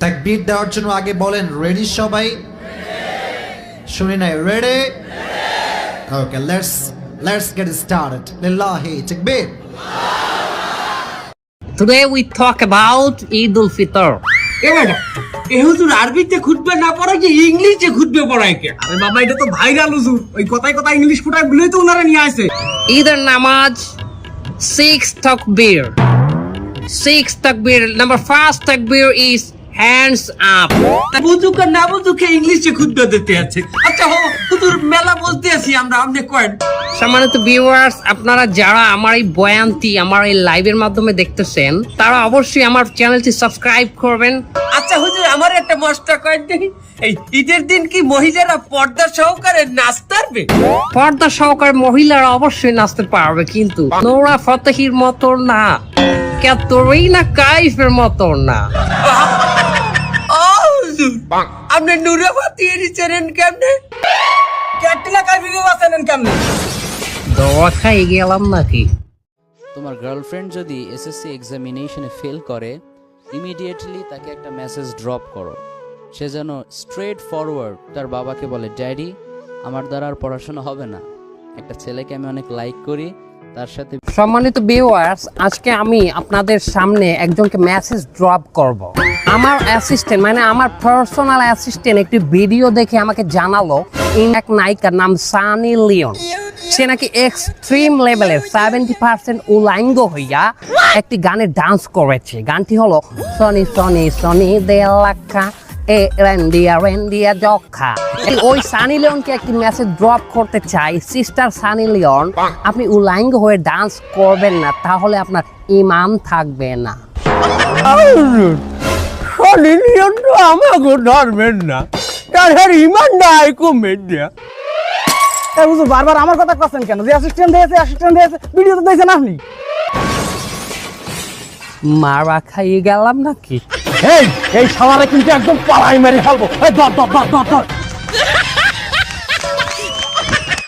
তাকবীর দেওয়ার জন্য আগে বলেন রেডি সবাই? শুনি নাই, ready? Okay, let's get started. লিল্লাহি তাকবীর। Today we talk about Eid al-Fitr. হুজুর আরবিতে খুতবা না পড়ায় কি ইংলিশে খুতবা পড়ায় কে? আরে বাবা এটা তো ভাইরাল হুজুর, ওই কথায় কথায় ইংলিশ ফুটায় বলেই তো ওনারা নিয়ে আসে। Either namaz, 6 takbir. 6 takbir. Number first takbir is hands up. বুঝুক আর না বুঝুক ইংলিশে খুতবা দিতে আছে। আচ্ছা হুজুর মেলা বলতে আছি আমরা, আপনি কয়েন। সম্মানিত ভিউয়ার্স, আপনারা যারা আমার এই বয়ানটি আমার এই লাইভের মাধ্যমে দেখতেছেন তারা অবশ্যই আমার চ্যানেলটি সাবস্ক্রাইব করবেন। আচ্ছা হুজুর আমার একটা মস্তা কয়েন দেখি, এই ঈদের দিন কি মহিলারা পর্দা সহকারে নাচতে পারবে? পর্দা সহকারে মহিলারা অবশ্যই নাচতে পারবে, কিন্তু নোরা ফতেহির মতো না, ক্যাটরিনা কাইফের মতো না। আপনি নুরে ফাতিয়ে দিচ্ছেন কেমনে? ক্যাটরিনা কাইফকে বাঁচালেন কেমনে? দোয়া খাই গেলাম নাকি? তোমার গার্লফ্রেন্ড যদি এসএসসি এক্সামিনেশনে ফেল করে, ইমিডিয়েটলি তাকে একটা মেসেজ ড্রপ করো। সে যেন স্ট্রেট ফরওয়ার্ড তার বাবাকে বলে, ড্যাডি আমার দ্বারা আর পড়াশোনা হবে না, একটা ছেলেকে আমি অনেক লাইক করি, তার সাথে। সম্মানিত ভিউয়ার্স, আজকে আমি আপনাদের সামনে একজনকে মেসেজ ড্রপ করব। আমার অ্যাসিস্ট্যান্ট মানে আমার পার্সোনাল অ্যাসিস্ট্যান্ট একটি ভিডিও দেখে আমাকে জানালো এক নায়িকার নাম সানি লিওন, সে নাকি এক্সট্রিম লেভেলের 70% উলাঙ্গ হইয়া একটি গানে ডান্স করেছে। গানটি হলো সনি সনি সনি দে লাখা এ রেন্ডিয়া জখা। ওই সানি লিওনকে একটি মেসেজ ড্রপ করতে চাই, সিস্টার সানি লিওন, আপনি উলাঙ্গ হয়ে ডান্স করবেন না, তাহলে আপনার ঈমান থাকবে না। সানি লিওন তো আমাকে ধরবেন না, তার ইমান নাই কমে দিয়া। হুজুর বারবার আমার কথা করছেন কেন? যে অ্যাসিস্ট্যান্ট দিয়েছে ভিডিও তো দেখছেন আপনি। মারা খাইয়ে গেলাম নাকি? এই শালারে কিন্তু একদম পালাই মেরে ফেলবো। এই ধর ধর ধর ধর ধর।